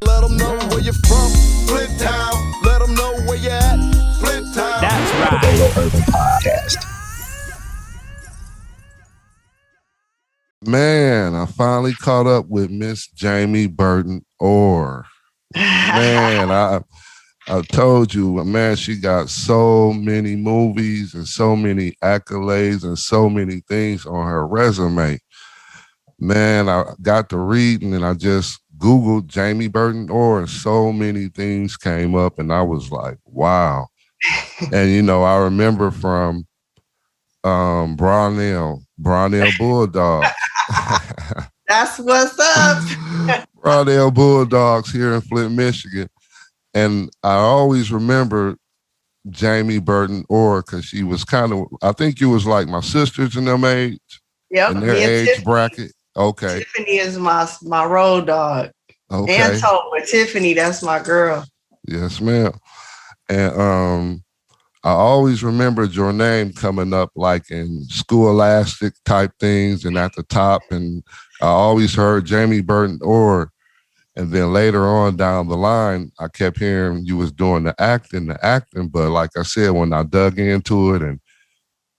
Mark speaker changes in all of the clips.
Speaker 1: Let them know where you're from, Flint Town. Let them know where you're at, Flint Town.
Speaker 2: That's right. Urban Podcast.
Speaker 3: Man, I finally caught up with Miss Jamie Burton Oare. Man, I told you, man, she got so many movies and so many accolades and so many things on her resume. Man, I got to reading and I just Googled Jamie Burton Oare and so many things came up and I was like, wow. And, I remember from Brownell Bulldogs.
Speaker 4: That's what's up.
Speaker 3: Brownell Bulldogs here in Flint, Michigan. And I always remember Jamie Burton Oare because she was kind of, I think you was like my sisters in them age.
Speaker 4: Yep.
Speaker 3: In their age
Speaker 4: Tiffany.
Speaker 3: bracket. Okay.
Speaker 4: Tiffany is my road dog.
Speaker 3: Okay.
Speaker 4: And but Tiffany, that's my girl.
Speaker 3: Yes, ma'am. And I always remembered your name coming up like in Scholastic type things and at the top. And I always heard Jamie Burton Oare. And then later on down the line, I kept hearing you was doing the acting. But like I said, when I dug into it and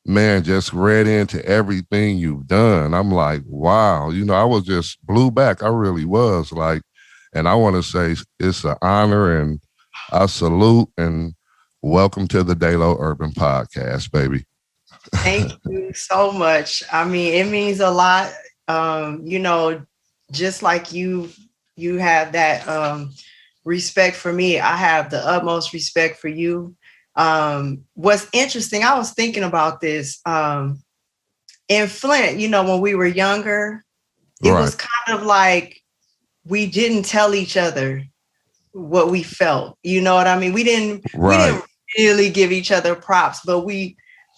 Speaker 3: man, just read into everything you've done, I'm like, wow, I was just blew back. I really was like, and I want to say it's an honor and I salute and welcome to the Dalo Urban Podcast, baby.
Speaker 4: Thank you so much. I mean, it means a lot. Just like you have that respect for me, I have the utmost respect for you. What's interesting, I was thinking about this in Flint, when we were younger, it was kind of like we didn't tell each other what we felt. You know what I mean? We didn't really give each other props, but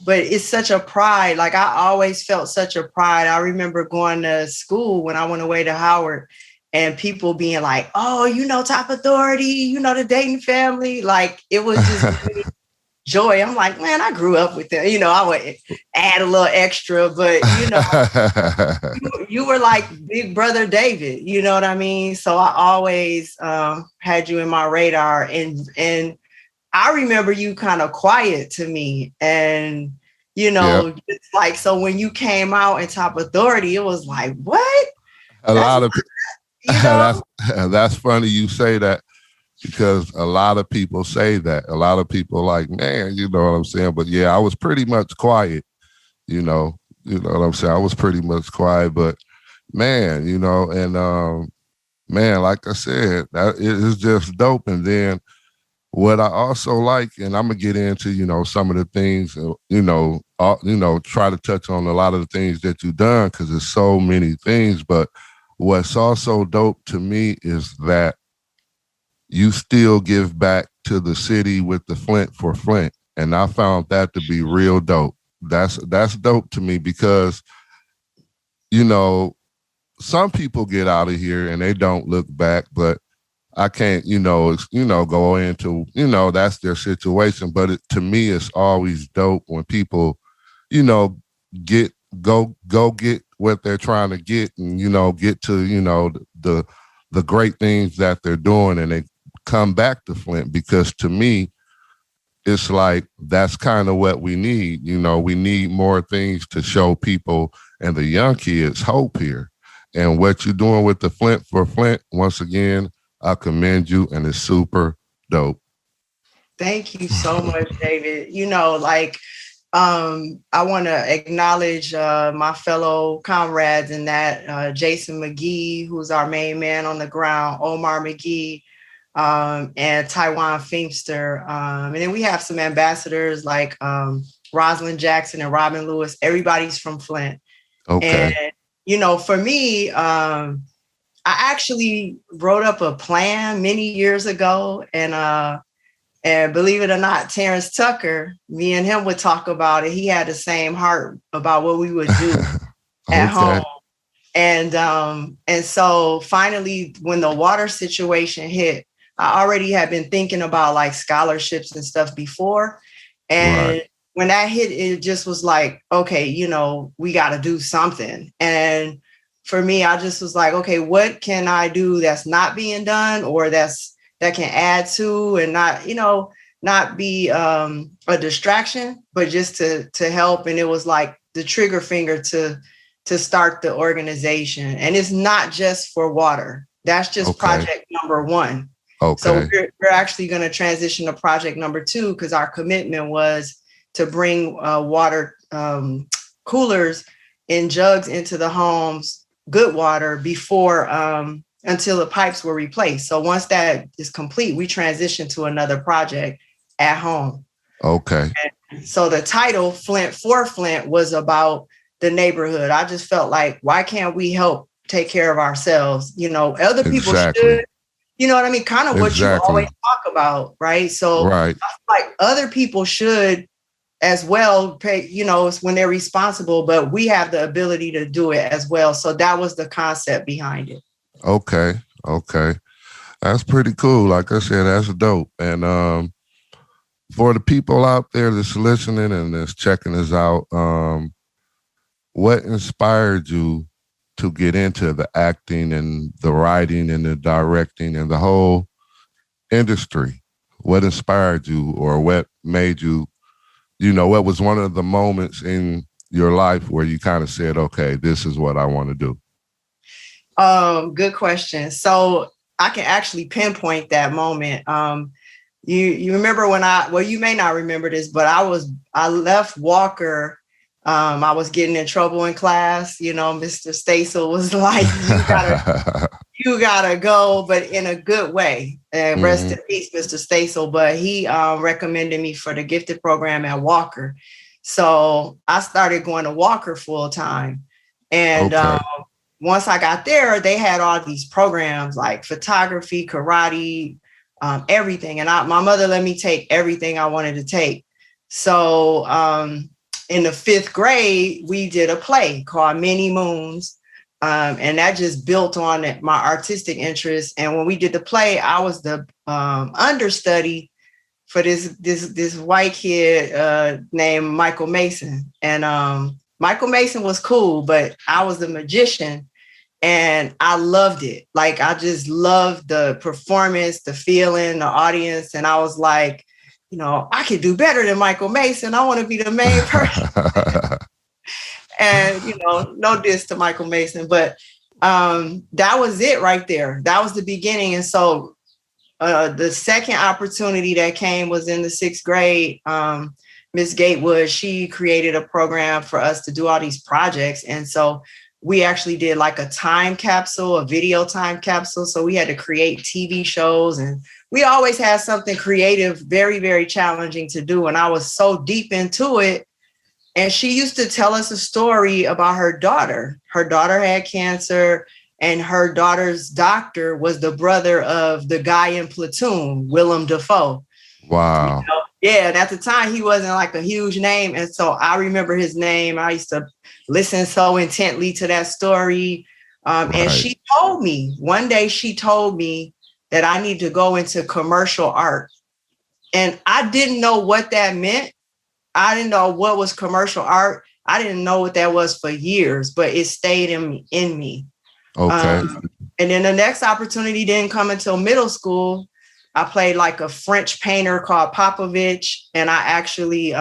Speaker 4: it's such a pride. Like I always felt such a pride. I remember going to school when I went away to Howard and people being like, oh, Top Authority, the Dayton family. Like it was just really joy. I'm like, man, I grew up with them. I would add a little extra, but you were like Big Brother David. You know what I mean? So I always had you in my radar, and I remember you kind of quiet to me, and it's like so when you came out in Top Authority, it was like, what?
Speaker 3: That's funny you say that. Because a lot of people say that. A lot of people like, man, you know what I'm saying? But yeah, I was pretty much quiet, you know what I'm saying? I was pretty much quiet, but man, and man, like I said, that it is just dope. And then what I also like, and I'm gonna get into, some of the things, try to touch on a lot of the things that you've done because there's so many things. But what's also dope to me is that you still give back to the city with the Flint for Flint. And I found that to be real dope. That's dope to me because, some people get out of here and they don't look back, but I can't, go into, that's their situation. But to me, it's always dope when people, go get what they're trying to get and, get to, the great things that they're doing and they come back to Flint, because to me, it's like that's kind of what we need. We need more things to show people and the young kids hope here. And what you're doing with the Flint for Flint, once again, I commend you, and it's super dope.
Speaker 4: Thank you so much, David. I want to acknowledge my fellow comrades in that, Jason McGee, who's our main man on the ground, Omar McGee, and Taiwan Feemster. And then we have some ambassadors like Rosalind Jackson and Robin Lewis. Everybody's from Flint.
Speaker 3: Okay.
Speaker 4: And, for me, I actually wrote up a plan many years ago, and believe it or not, Terrence Tucker, me and him would talk about it. He had the same heart about what we would do at home. And so finally, when the water situation hit, I already had been thinking about like scholarships and stuff before. And when that hit, it just was like, okay, we got to do something. And for me, I just was like, okay, what can I do that's not being done, or that can add to and not, not be a distraction, but just to help. And it was like the trigger finger to start the organization. And it's not just for water. That's just project number one.
Speaker 3: Okay.
Speaker 4: So we're actually going to transition to project number 2, because our commitment was to bring water coolers in jugs into the homes, good water, before until the pipes were replaced. So once that is complete, we transition to another project at home.
Speaker 3: Okay.
Speaker 4: And so the title Flint for Flint was about the neighborhood. I just felt like, why can't we help take care of ourselves? Other people should, you know what I mean? Kind of what you always talk about, right? So I feel like other people should as well pay, when they're responsible, but we have the ability to do it as well. So that was the concept behind it.
Speaker 3: Okay. That's pretty cool. Like I said, that's dope. And for the people out there that's listening and that's checking us out, what inspired you to get into the acting and the writing and the directing and the whole industry? What inspired you, or what made you, what was one of the moments in your life where you kind of said, okay, this is what I want to do?
Speaker 4: Good question. So I can actually pinpoint that moment. You remember when you may not remember this, but I left Walker. I was getting in trouble in class. Mr. Stasel was like, you gotta go, but in a good way. And rest in peace, Mr. Stasel. But he recommended me for the gifted program at Walker. So I started going to Walker full time. And once I got there, they had all these programs like photography, karate, everything. And my mother let me take everything I wanted to take. So in the 5th grade, we did a play called Many Moons. And that just built on my artistic interest. And when we did the play, I was the understudy for this white kid named Michael Mason. And Michael Mason was cool, but I was the magician. And I loved it. Like, I just loved the performance, the feeling, the audience. And I was like, I could do better than Michael Mason. I want to be the main person. And, no diss to Michael Mason, but that was it right there. That was the beginning. And so the second opportunity that came was in the 6th grade. Miss Gatewood, she created a program for us to do all these projects. And so we actually did like a time capsule, a video time capsule. So we had to create TV shows, and we always had something creative, very, very challenging to do. And I was so deep into it. And she used to tell us a story about her daughter. Her daughter had cancer, and her daughter's doctor was the brother of the guy in Platoon, Willem Dafoe.
Speaker 3: Wow.
Speaker 4: Yeah, and at the time he wasn't like a huge name. And so I remember his name. I used to listen so intently to that story. And she told me, one day she told me that I need to go into commercial art. And I didn't know what that meant. I didn't know what was commercial art. I didn't know what that was for years, but it stayed in me.
Speaker 3: Okay.
Speaker 4: And then the next opportunity didn't come until middle school. I played like a French painter called Popovich, and I actually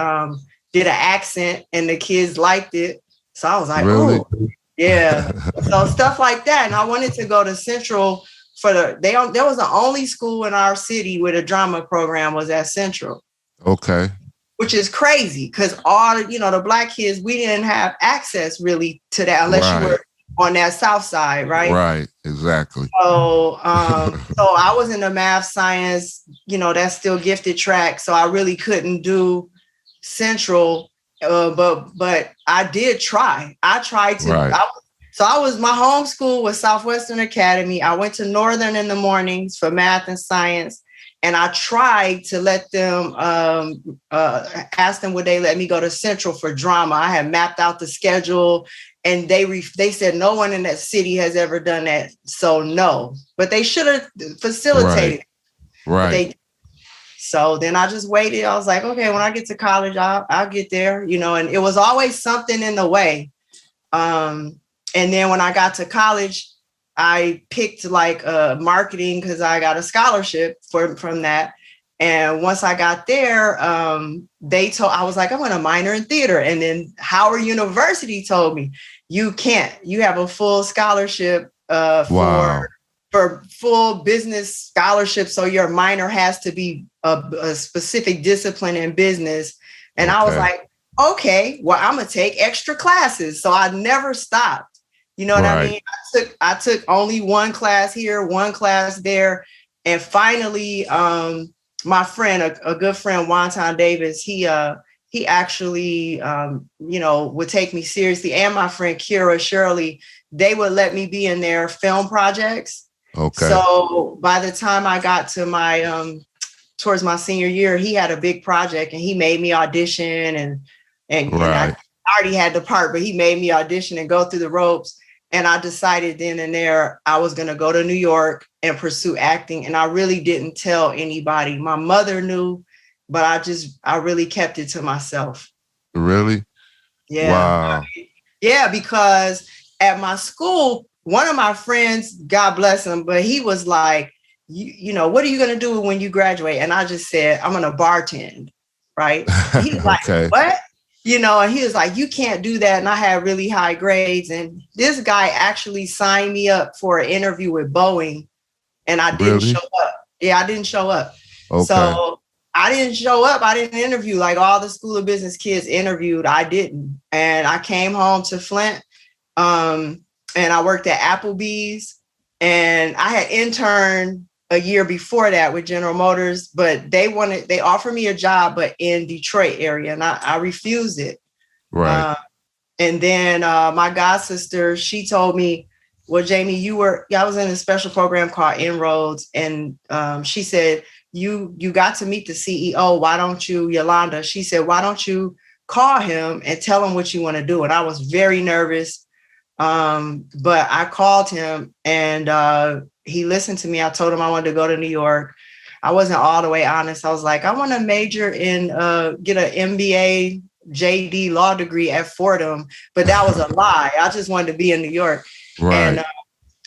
Speaker 4: did an accent, and the kids liked it. So I was like,
Speaker 3: really?
Speaker 4: Oh, yeah. So stuff like that. And I wanted to go to Central there was the only school in our city with a drama program was at Central.
Speaker 3: Okay.
Speaker 4: Which is crazy, because all, the Black kids, we didn't have access really to that unless you were on that South side, right?
Speaker 3: Right, exactly.
Speaker 4: So, so I was in the math, science, that's still gifted track. So I really couldn't do Central, but I did try. I tried to.
Speaker 3: Right.
Speaker 4: My home school was Southwestern Academy. I went to Northern in the mornings for math and science. And I tried to let them, ask them would they let me go to Central for drama. I had mapped out the schedule, and they said no one in that city has ever done that. So no, but they should have facilitated.
Speaker 3: Right.
Speaker 4: So then I just waited. I was like, okay, when I get to college, I'll get there, and it was always something in the way. And then when I got to college, I picked like marketing because I got a scholarship from that. And once I got there, I was like, I'm going to minor in theater. And then Howard University told me, you can't. You have a full scholarship for full business scholarship. So your minor has to be a specific discipline in business. And I was like, okay, well, I'm going to take extra classes. So I never stopped. You know what I mean? I took only one class here, one class there. And finally, my friend, a good friend, Wonton Davis, he actually, would take me seriously. And my friend Kira Shirley, they would let me be in their film projects. Okay. So by the time I got to my, towards my senior year, he had a big project and he made me audition and I already had the part, but he made me audition and go through the ropes. And I decided then and there I was going to go to New York and pursue acting. And I really didn't tell anybody. My mother knew, but I really kept it to myself.
Speaker 3: Really?
Speaker 4: Yeah.
Speaker 3: Wow.
Speaker 4: Yeah, because at my school, one of my friends, God bless him, but he was like, you know, what are you going to do when you graduate? And I just said, I'm going to bartend. Right. He's like, what? You know, and he was like, you can't do that. And I had really high grades. And this guy actually signed me up for an interview with Boeing. And I didn't show up. Yeah, I didn't show up. Okay. So I didn't show up. I didn't interview like all the School of Business kids interviewed. I didn't. And I came home to Flint and I worked at Applebee's. And I had interned a year before that with General Motors, but they offered me a job, but in Detroit area. And I refused it. Right. And then my god sister, she told me, well, Jamie, I was in a special program called Inroads. And she said, you got to meet the CEO. Why don't you, Yolanda? She said, why don't you call him and tell him what you want to do? And I was very nervous. But I called him and he listened to me. I told him I wanted to go to New York. I wasn't all the way honest. I was like, I want to major in, get an MBA, JD law degree at Fordham, but that was a lie. I just wanted to be in New York. Right. And,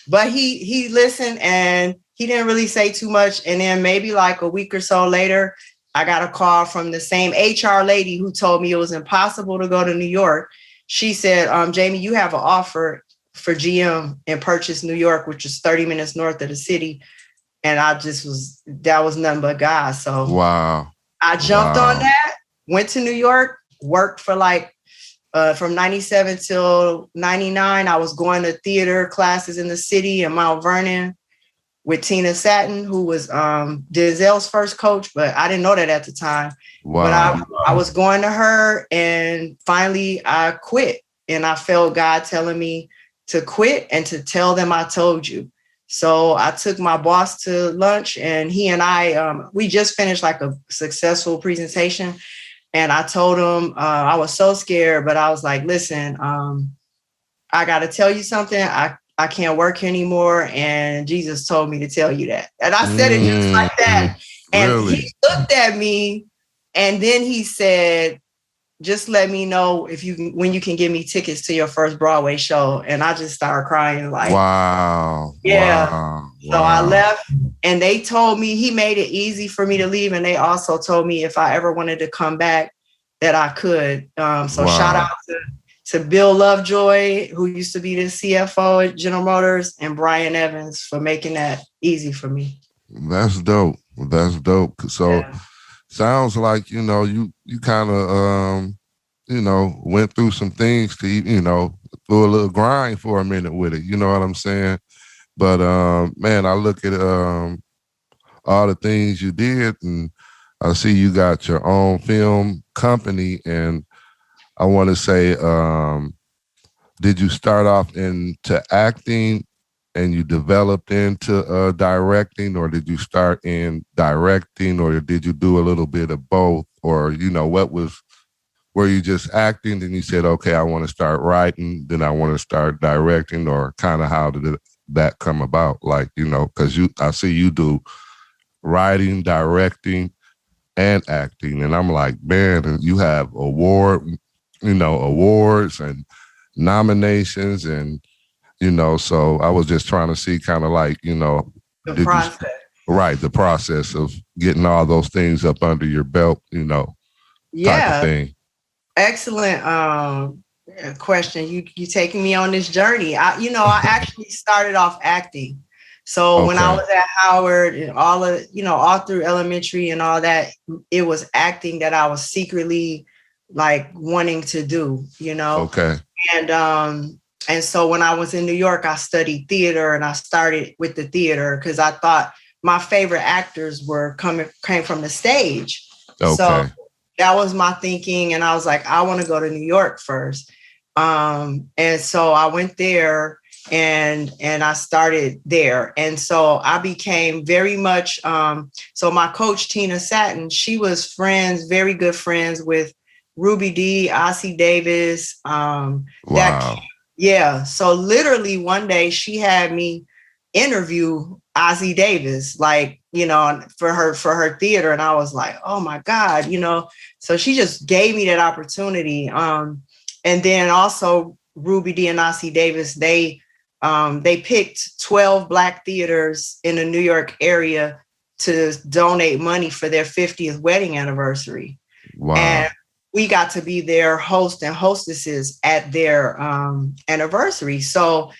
Speaker 4: but he listened and he didn't really say too much. And then maybe like a week or so later, I got a call from the same HR lady who told me it was impossible to go to New York. She said, Jamie, you have an offer for GM in Purchase, New York, which is 30 minutes north of the city. And that was nothing but God. So wow, I jumped on that, went to New York, worked for like, from 97 till 99, I was going to theater classes in the city in Mount Vernon with Tina Satin, who was Denzel's first coach, but I didn't know that at the time. Wow. But I was going to her and finally I quit. And I felt God telling me to quit and to tell them I told you. So I took my boss to lunch and he and I, we just finished like a successful presentation. And I told him I was so scared, but I was like, listen, I got to tell you something. I can't work here anymore. And Jesus told me to tell you that. And I said it just like that. And really? He looked at me and then he said, just let me know when you can give me tickets to your first Broadway show. And I just started crying like, wow. Yeah. Wow. So I left and they told me he made it easy for me to leave. And they also told me if I ever wanted to come back that I could. So shout out to Bill Lovejoy, who used to be the CFO at General Motors, and Brian Evans for making that easy for me.
Speaker 3: That's dope. That's dope. So sounds like, you kind of, went through some things to, through a little grind for a minute with it. You know what I'm saying? But, man, I look at all the things you did and I see you got your own film company. And I want to say, did you start off into acting and you developed into directing, or did you start in directing, or did you do a little bit of both? Or, were you just acting and you said, okay, I want to start writing, then I want to start directing, or kind of how did that come about? Like, because I see you do writing, directing, and acting. And I'm like, man, you have awards and nominations and you know, so I was just trying to see kind of like, you know,
Speaker 4: The process.
Speaker 3: the process of getting all those things up under your belt, you know, type of thing.
Speaker 4: Excellent question. You taking me on this journey. I actually started off acting. So when I was at Howard and all through elementary and all that, it was acting that I was secretly like wanting to do, you know.
Speaker 3: Okay.
Speaker 4: And so when I was in New York, I studied theater, and I started with the theater because I thought my favorite actors came from the stage.
Speaker 3: Okay.
Speaker 4: So that was my thinking. And I was like, I want to go to New York first. And so I went there and I started there. And so I became very much, so my coach, Tina Satin, she was very good friends with Ruby Dee, Ossie Davis.
Speaker 3: Wow.
Speaker 4: So literally one day she had me interview Ossie Davis, like, you know, for her theater. And I was like, oh my God, you know, so she just gave me that opportunity. And then also Ruby Dee and Ossie Davis, they picked 12 Black theaters in the New York area to donate money for their 50th wedding anniversary.
Speaker 3: Wow.
Speaker 4: And we got to be their host and hostesses at their anniversary. So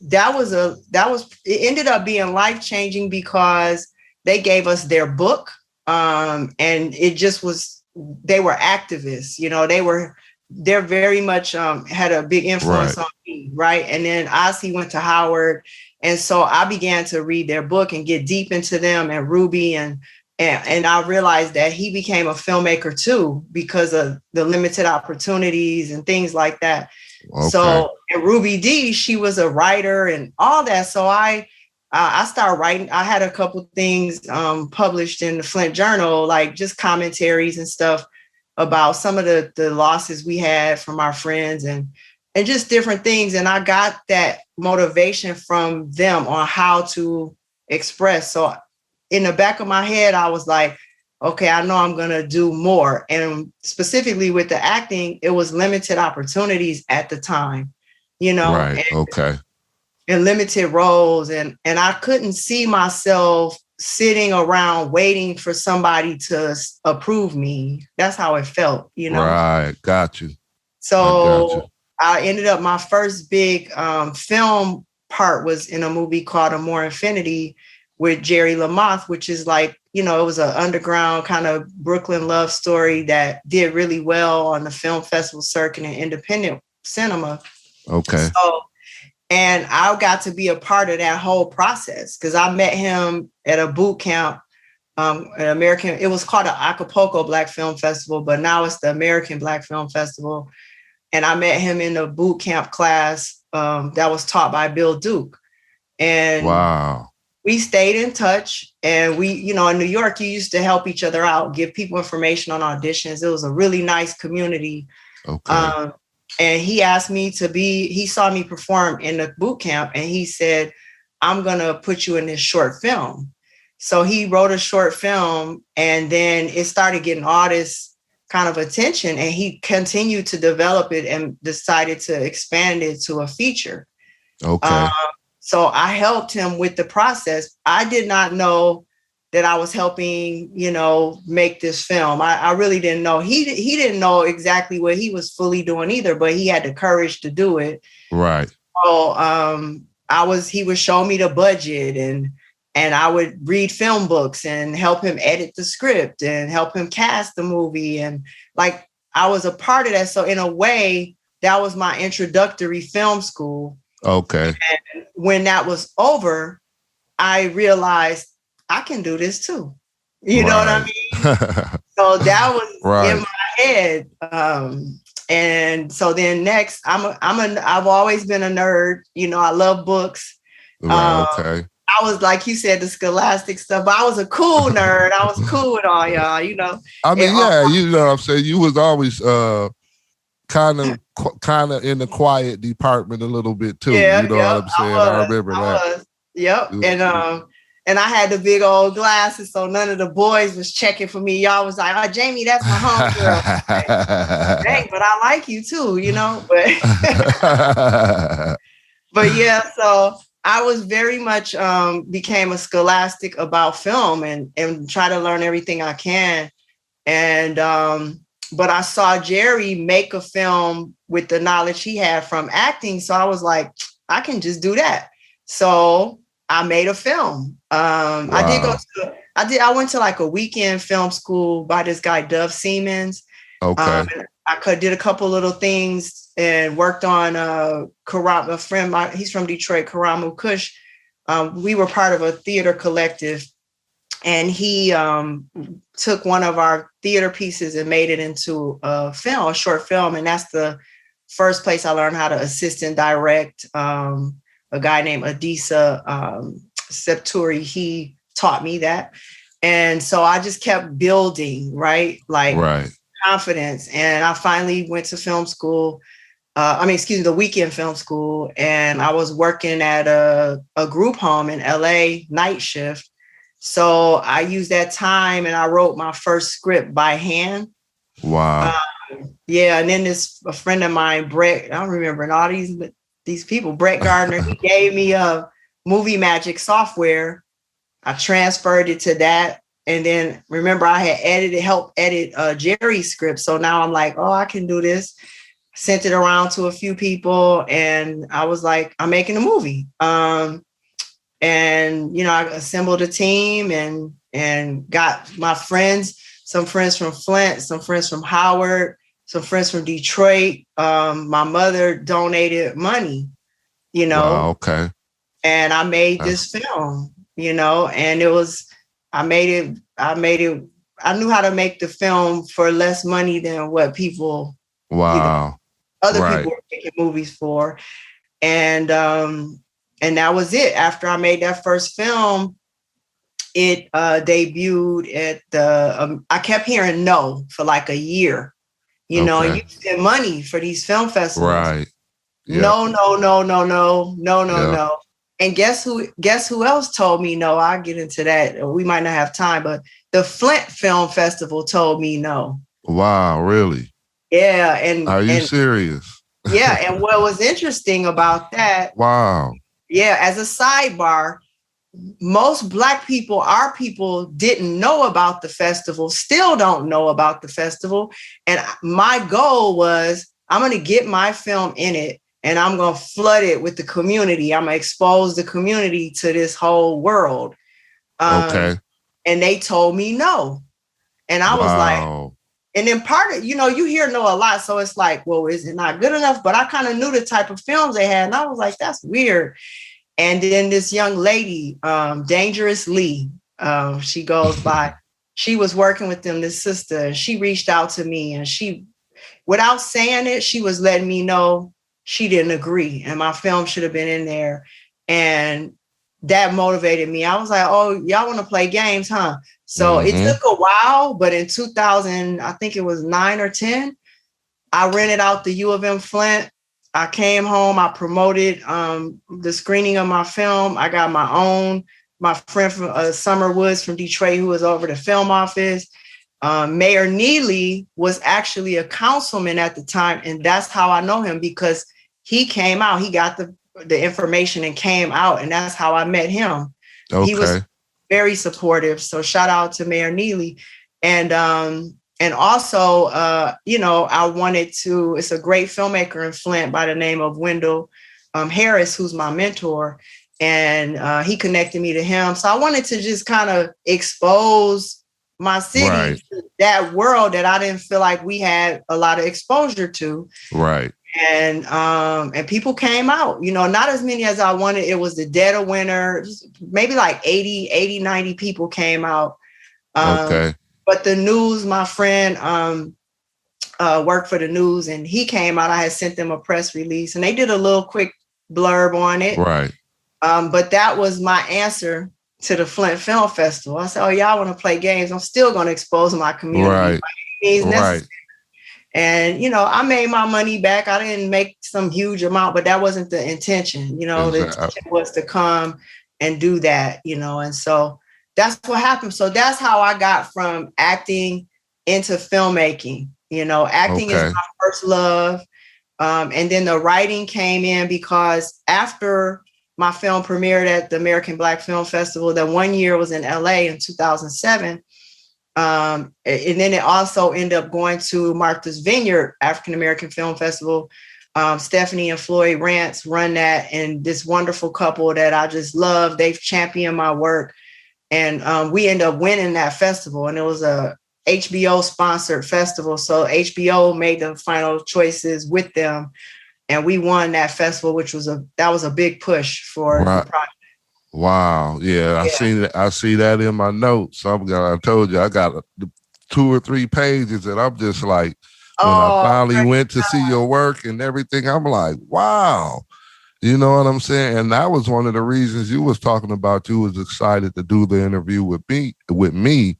Speaker 4: it ended up being life-changing because they gave us their book. And it just was, they were activists, you know, they're very much had a big influence on me. Right. And then Ossie went to Howard. And so I began to read their book and get deep into them, and Ruby, and I realized that he became a filmmaker too, because of the limited opportunities and things like that.
Speaker 3: Okay.
Speaker 4: So, and Ruby Dee, she was a writer and all that. So I started writing. I had a couple things published in the Flint Journal, like just commentaries and stuff about some of the losses we had from our friends and just different things. And I got that motivation from them on how to express. So in the back of my head, I was like, okay, I know I'm going to do more. And specifically with the acting, it was limited opportunities at the time, you know,
Speaker 3: right.
Speaker 4: And limited roles. And I couldn't see myself sitting around waiting for somebody to approve me. That's how it felt, you know?
Speaker 3: Right. Got you.
Speaker 4: So I ended up, my first big film part was in a movie called Oare Infinity with Jerry LaMotte, which is like, you know, it was an underground kind of Brooklyn love story that did really well on the film festival circuit and independent cinema.
Speaker 3: Okay.
Speaker 4: So, and I got to be a part of that whole process because I met him at a boot camp, it was called the Acapulco Black Film Festival, but now it's the American Black Film Festival. And I met him in a boot camp class that was taught by Bill Duke. And
Speaker 3: wow.
Speaker 4: We stayed in touch, and we, you know, in New York, you used to help each other out, give people information on auditions. It was a really nice community.
Speaker 3: Okay.
Speaker 4: And he asked me he saw me perform in the boot camp, and he said, I'm going to put you in this short film. So he wrote a short film, and then it started getting all this kind of attention, and he continued to develop it and decided to expand it to a feature.
Speaker 3: Okay.
Speaker 4: So I helped him with the process. I did not know that I was helping, you know, make this film. I really didn't know. He didn't know exactly what he was fully doing either, but he had the courage to do it.
Speaker 3: Right.
Speaker 4: So he would show me the budget, and I would read film books and help him edit the script and help him cast the movie. And like, I was a part of that. So in a way, that was my introductory film school.
Speaker 3: Okay.
Speaker 4: And when that was over, I realized I can do this too. You know what I mean? So that was in my head. And so then next, I've always been a nerd. You know, I love books.
Speaker 3: Okay.
Speaker 4: I was, like you said, the scholastic stuff, but I was a cool nerd. I was cool with all y'all, you know.
Speaker 3: I mean, you know what I'm saying? You was always kind of in the quiet department a little bit too. You know what I'm saying? I remember that.
Speaker 4: Yep. And I had the big old glasses, so none of the boys was checking for me. Y'all was like, "Oh, Jamie, that's my homegirl." Like, dang, but I like you too, you know. But But yeah, so I was very much became a scholastic about film and try to learn everything I can. And but I saw Jerry make a film with the knowledge he had from acting. So I was like, I can just do that. So I made a film.
Speaker 3: Wow.
Speaker 4: I went to like a weekend film school by this guy, Dove Siemens.
Speaker 3: Okay.
Speaker 4: Did a couple little things and worked on Karam, a friend, he's from Detroit, Karamu Kush. We were part of a theater collective, and he took one of our theater pieces and made it into a film, a short film. And that's the first place I learned how to assist and direct. A guy named Adisa Septuri, he taught me that. And so I just kept building, right? Like
Speaker 3: Right.
Speaker 4: confidence. And I finally went to film school. The weekend film school. And I was working at a group home in LA, night shift. So I used that time and I wrote my first script by hand.
Speaker 3: Wow.
Speaker 4: Yeah. And then a friend of mine, Brett, I don't remember, and all these people, Brett Gardner, he gave me a movie magic software. I transferred it to that. And then remember, I had helped edit Jerry's script. So now I'm like, oh, I can do this. Sent it around to a few people. And I was like, I'm making a movie. And, I assembled a team and got my friends, some friends from Flint, some friends from Howard, some friends from Detroit. My mother donated money,
Speaker 3: Wow, okay.
Speaker 4: And I made this film, and I knew how to make the film for less money than what people,
Speaker 3: wow,
Speaker 4: other
Speaker 3: right.
Speaker 4: people were making movies for. And that was it. After I made that first film, it debuted at I kept hearing no for like a year, and you spend money for these film festivals.
Speaker 3: Right. Yep.
Speaker 4: No. And guess who else told me no? I'll get into that. We might not have time, but the Flint Film Festival told me no.
Speaker 3: Wow, really?
Speaker 4: Yeah. And
Speaker 3: are you serious?
Speaker 4: Yeah. And what was interesting about that?
Speaker 3: Wow.
Speaker 4: Yeah. As a sidebar, most Black people, our people, didn't know about the festival, still don't know about the festival. And my goal was, I'm going to get my film in it and I'm going to flood it with the community. I'm going to expose the community to this whole world.
Speaker 3: Okay.
Speaker 4: And they told me no. And I was like, and then part of, you hear no a lot. So it's like, well, is it not good enough? But I kind of knew the type of films they had. And I was like, that's weird. And then this young lady, Dangerous Lee, she goes by, she was working with them, this sister, and she reached out to me and she, without saying it, she was letting me know she didn't agree and my film should have been in there. And that motivated me. I was like, oh, y'all want to play games, huh? So It took a while, but in 2000, I think it was 9 or 10, I rented out the U of M Flint. I came home, I promoted the screening of my film. I got my friend from Summer Woods from Detroit, who was over the film office. Mayor Neely was actually a councilman at the time. And that's how I know him, because he came out, he got the information and came out. And that's how I met him.
Speaker 3: Okay.
Speaker 4: He was very supportive. So shout out to Mayor Neely. And also, I wanted to, it's a great filmmaker in Flint by the name of Wendell Harris, who's my mentor. And he connected me to him. So I wanted to just kind of expose my city to that world that I didn't feel like we had a lot of exposure to.
Speaker 3: Right.
Speaker 4: And people came out, not as many as I wanted. It was the dead of winter, maybe like 80, 90 people came out.
Speaker 3: Okay.
Speaker 4: But the news, my friend worked for the news and he came out. I had sent them a press release and they did a little quick blurb on it.
Speaker 3: Right.
Speaker 4: But that was my answer to the Flint Film Festival. I said, oh, y'all want to play games? I'm still going to expose my community.
Speaker 3: Right.
Speaker 4: And, I made my money back. I didn't make some huge amount, but that wasn't the intention. The intention was to come and do that, and so that's what happened. So that's how I got from acting into filmmaking. Acting is my first love. And then the writing came in because after my film premiered at the American Black Film Festival, that one year was in LA in 2007. And then it also ended up going to Martha's Vineyard African American Film Festival. Stephanie and Floyd Rance run that, and this wonderful couple that I just love. They've championed my work, and we ended up winning that festival. And it was a HBO sponsored festival, so HBO made the final choices with them, and we won that festival, which was a big push for the project.
Speaker 3: Wow. Yeah, I seen it. I see that in my notes. I told you I got 2 or 3 pages that I'm just like, when I finally went to see your work and everything, I'm like, wow. You know what I'm saying? And that was one of the reasons you was talking about. You was excited to do the interview with me.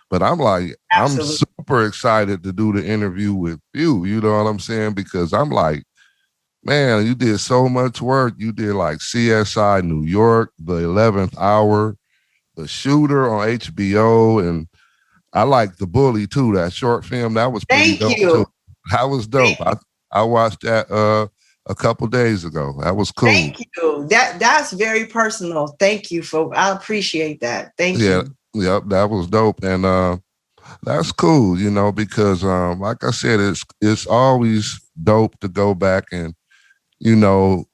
Speaker 3: But I'm like, absolutely. I'm super excited to do the interview with you. You know what I'm saying? Because I'm like, man, you did so much work. You did like CSI New York, The 11th Hour, The Shooter on HBO, and I like The Bully too. That short film, that was pretty dope too. That was dope. I watched that a couple days ago. That was cool.
Speaker 4: Thank you. That's very personal. Thank you I appreciate that. Thank you.
Speaker 3: Yep, that was dope. And that's cool, you know, because like I said, it's always dope to go back and, you know,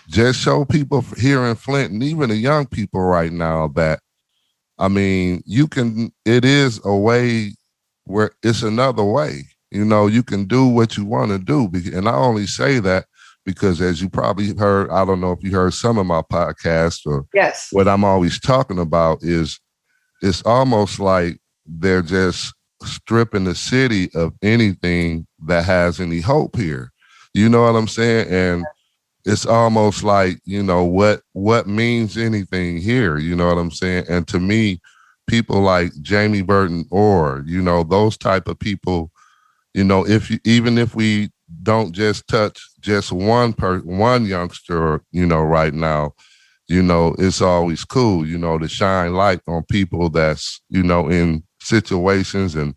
Speaker 3: just show people here in Flint and even the young people right now that, I mean, it is a way where it's another way. You know, you can do what you want to do. And I only say that because, as you probably heard, I don't know if you heard some of my podcasts or what I'm always talking about is it's almost like they're just stripping the city of anything that has any hope here. You know what I'm saying? And it's almost like, you know, what means anything here? You know what I'm saying? And to me, people like Jamie Burton Oare, you know, those type of people, you know, even if we don't just touch just one youngster, you know, right now, you know, it's always cool, you know, to shine light on people that's, you know, in situations and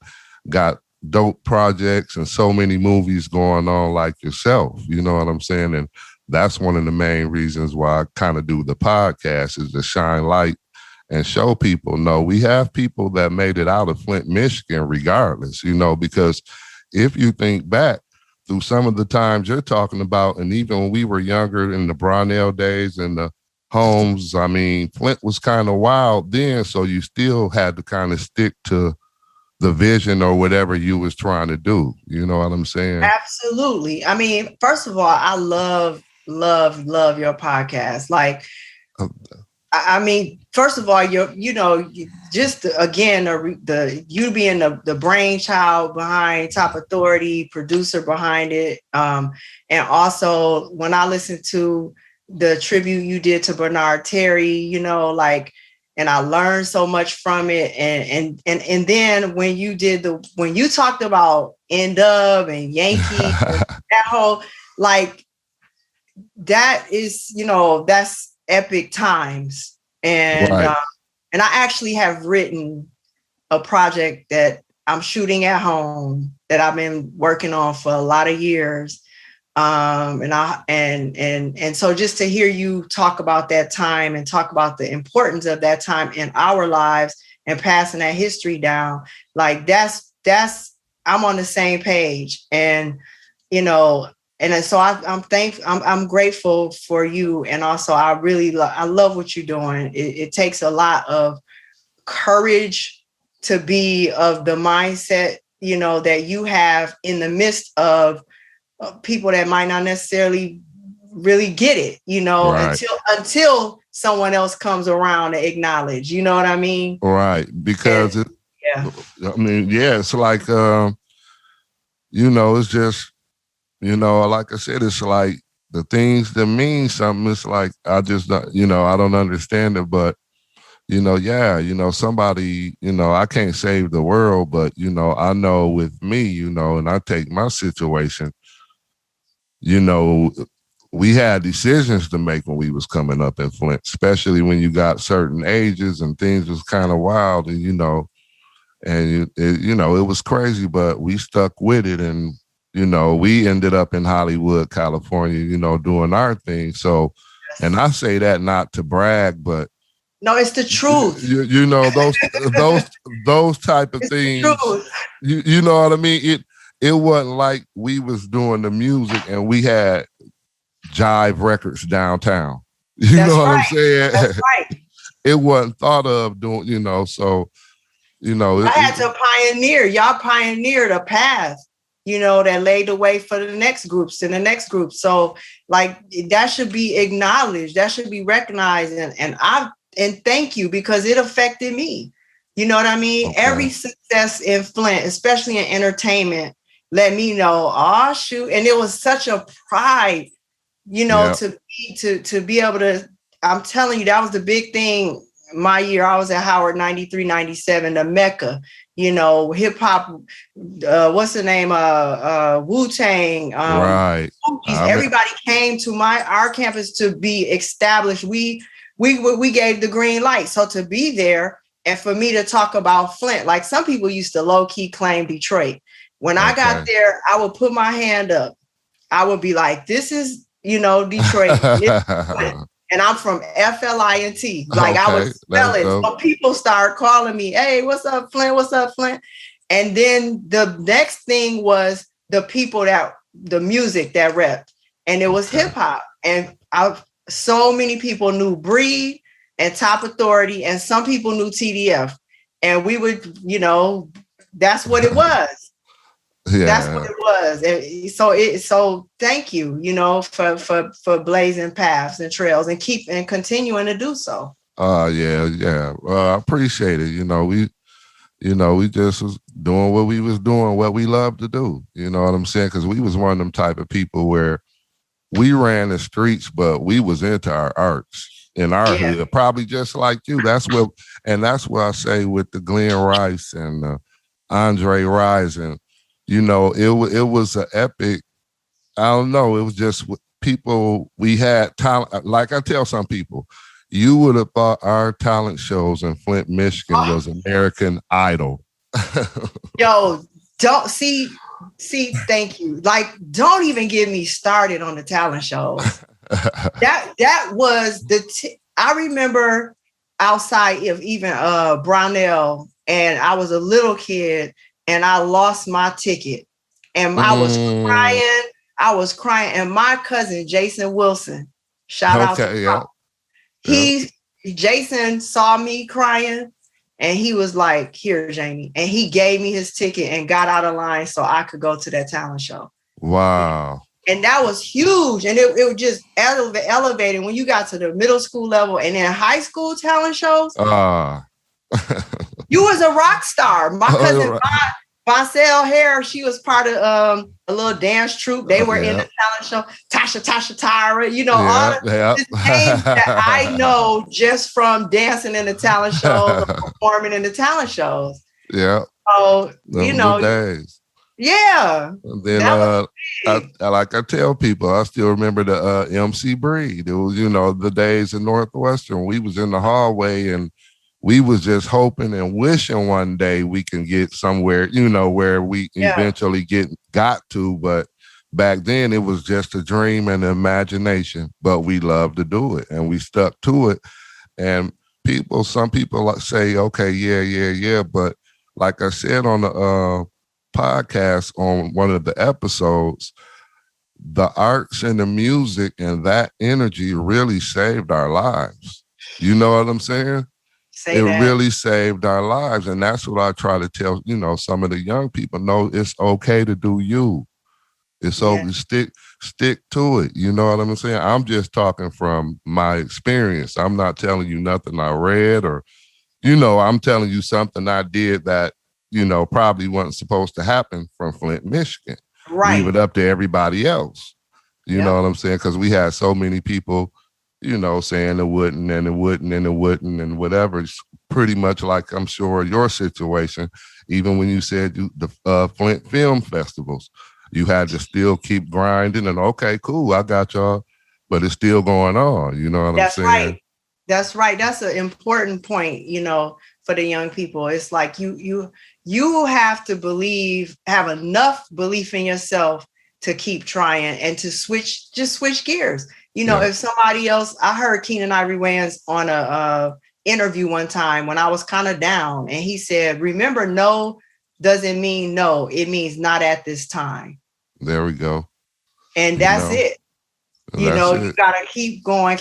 Speaker 3: got dope projects and so many movies going on like yourself. You know what I'm saying? And that's one of the main reasons why I kind of do the podcast, is to shine light and show people, no, we have people that made it out of Flint, Michigan, regardless, you know, because if you think back through some of the times you're talking about, and even when we were younger in the Brownell days and the homes, I mean, Flint was kind of wild then, so you still had to kind of stick to the vision or whatever you was trying to do. You know what I'm saying?
Speaker 4: Absolutely. I mean, first of all, I love your podcast. Like, I mean, first of all, you know, just again, you being the brainchild behind Top Authority, producer behind it. And also when I listened to the tribute you did to Bernard Terry, you know, like, and I learned so much from it. And then when you talked about N-Dub and Yankee, that whole, like, that is, you know, that's epic times. And
Speaker 3: right.
Speaker 4: And I actually have written a project that I'm shooting at home that I've been working on for a lot of years. And so just to hear you talk about that time and talk about the importance of that time in our lives and passing that history down, like that's I'm on the same page. And, you know, and so I'm grateful for you. And also I love what you're doing. It takes a lot of courage to be of the mindset, you know, that you have in the midst of people that might not necessarily really get it, you know, right. until someone else comes around to acknowledge, you know what I mean?
Speaker 3: Right. Because it's like, you know, it's just, you know, like I said, it's like the things that mean something. It's like, I just, you know, I don't understand it, but, you know, yeah, you know, somebody, you know, I can't save the world, but, you know, I know with me, you know, and I take my situation, you know, we had decisions to make when we was coming up in Flint, especially when you got certain ages and things was kind of wild, and, you know, and, you know, it was crazy, but we stuck with it. And, we ended up in Hollywood, California, doing our thing. So, and I say that not to brag, but
Speaker 4: no, it's the truth.
Speaker 3: Those type of
Speaker 4: it's
Speaker 3: things.
Speaker 4: The truth.
Speaker 3: You know what I mean? It wasn't like we was doing the music and we had Jive Records downtown. You know what I'm saying?
Speaker 4: That's right.
Speaker 3: It wasn't thought of doing, so,
Speaker 4: I had to pioneer. Y'all pioneered a path, that laid the way for the next groups and the next group. So like that should be acknowledged. That should be recognized. And thank you, because it affected me. You know what I mean? Okay. Every success in Flint, especially in entertainment, let me know, oh shoot. And it was such a pride, to be able to, I'm telling you, that was the big thing. My year, I was at Howard 93, 97, the Mecca, hip hop, what's the name? Wu-Tang.
Speaker 3: Right.
Speaker 4: Everybody came to our campus to be established. We gave the green light. So to be there and for me to talk about Flint, like some people used to low key claim Detroit. When I got there, I would put my hand up. I would be like, this is, Detroit. And I'm from FLINT. Like I would spell it. So people start calling me, hey, what's up, Flint? What's up, Flint? And then the next thing was the people the music that repped. And it was hip hop. And so many people knew Breed and Top Authority, and some people knew TDF. And we would, that's what it was.
Speaker 3: Yeah.
Speaker 4: That's what it was. And so thank you, for blazing paths and trails and continuing to do so.
Speaker 3: Yeah. I appreciate it. We just was doing what we was doing, what we love to do. You know what I'm saying? Because we was one of them type of people where we ran the streets, but we was into our arts in our hood, probably just like you. That's what I say with the Glenn Rice and Andre Rison. It was an epic. I don't know. It was just people. We had talent. Like I tell some people, you would have thought our talent shows in Flint, Michigan was American Idol.
Speaker 4: Yo, don't see. Thank you. Like, don't even get me started on the talent shows. that was I remember outside of even Brownell, and I was a little kid. And I lost my ticket, and I was crying. And my cousin Jason Wilson, shout out to him. Jason saw me crying, and he was like, "Here, Jamie," and he gave me his ticket and got out of line so I could go to that talent show.
Speaker 3: Wow!
Speaker 4: And that was huge, and it was just elevating when you got to the middle school level, and then high school talent shows. You was a rock star. My cousin Boncelle Hare, she was part of a little dance troupe. They were in the talent show. Tasha Tyra, all the names that I know just from dancing in the talent shows or performing in the talent shows.
Speaker 3: Yeah.
Speaker 4: So,
Speaker 3: days.
Speaker 4: Yeah.
Speaker 3: And then like I tell people, I still remember the MC Breed. It was, the days in Northwestern. We was in the hallway and we was just hoping and wishing one day we can get somewhere, where we eventually got to. But back then it was just a dream and imagination, but we loved to do it and we stuck to it. And some people say, okay, yeah. But like I said on the podcast on one of the episodes, the arts and the music and that energy really saved our lives. You know what I'm saying? Really saved our lives. And that's what I try to tell, some of the young people. No, it's okay to do you. It's okay, stick to it. You know what I'm saying? I'm just talking from my experience. I'm not telling you nothing I read or, I'm telling you something I did that, probably wasn't supposed to happen from Flint, Michigan.
Speaker 4: Right.
Speaker 3: Leave it up to everybody else. You know what I'm saying? Because we had so many people saying it wouldn't and whatever. It's pretty much like, I'm sure, your situation. Even when you said the Flint Film Festivals, you had to still keep grinding and, okay, cool, I got y'all, but it's still going on. You know what I'm saying?
Speaker 4: That's right. That's an important point, for the young people. It's like you have to have enough belief in yourself to keep trying and to switch gears. If somebody else, I heard Keenan Ivory Wayans on a interview one time when I was kind of down, and he said, remember, no doesn't mean no, it means not at this time.
Speaker 3: There we go.
Speaker 4: And that's it. You gotta keep going.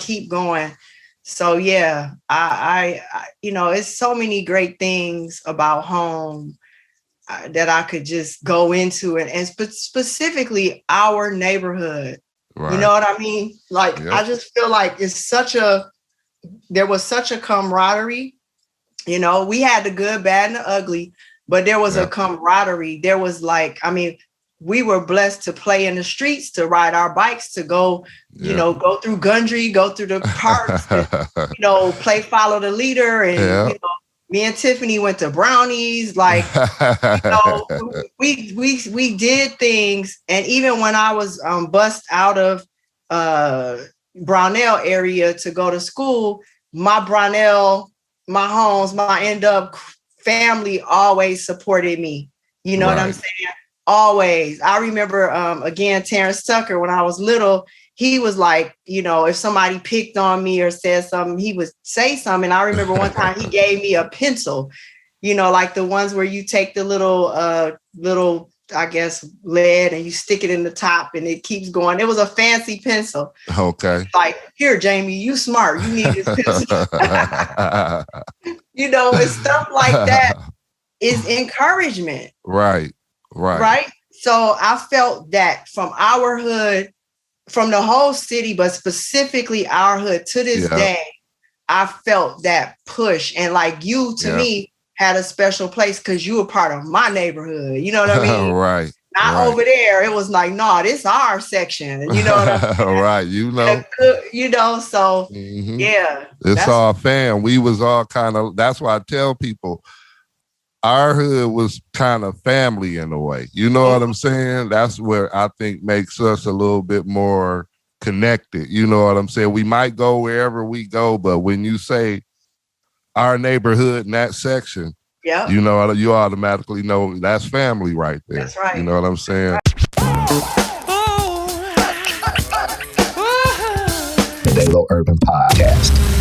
Speaker 4: So yeah, I it's so many great things about home that I could just go into it, and specifically our neighborhood. Right. You know what I mean? Like, I just feel like there was such a camaraderie. We had the good, bad, and the ugly, but there was a camaraderie. There was we were blessed to play in the streets, to ride our bikes, to go, go through Gundry, go through the parks, and, play follow the leader. And, me and Tiffany went to Brownies. Like, we did things. And even when I was bussed out of Brownell area to go to school, my Brownell, my homes, my end up family always supported me. You know what I'm saying? Always. I remember, again, Terrence Tucker, when I was little, he was like, if somebody picked on me or said something, he would say something. I remember one time he gave me a pencil, like the ones where you take the little, I guess, lead and you stick it in the top and it keeps going. It was a fancy pencil. Okay. Like, here, Jamie, you smart. You need this pencil. And stuff like that is encouragement.
Speaker 3: Right.
Speaker 4: So I felt that from our hood, from the whole city, but specifically our hood to this day, I felt that push. And like you, to me, had a special place because you were part of my neighborhood. You know what I mean?
Speaker 3: Right.
Speaker 4: Not over there. It was like, no, this is our section. You know what I mean?
Speaker 3: Right.
Speaker 4: So
Speaker 3: it's our fam. We was all kind of, that's why I tell people, our hood was kind of family in a way. You know what I'm saying? That's where I think makes us a little bit more connected. You know what I'm saying? We might go wherever we go, but when you say our neighborhood in that section, you automatically know that's family right there.
Speaker 4: That's right.
Speaker 3: You know what I'm saying?
Speaker 2: The Dalo Urban Podcast.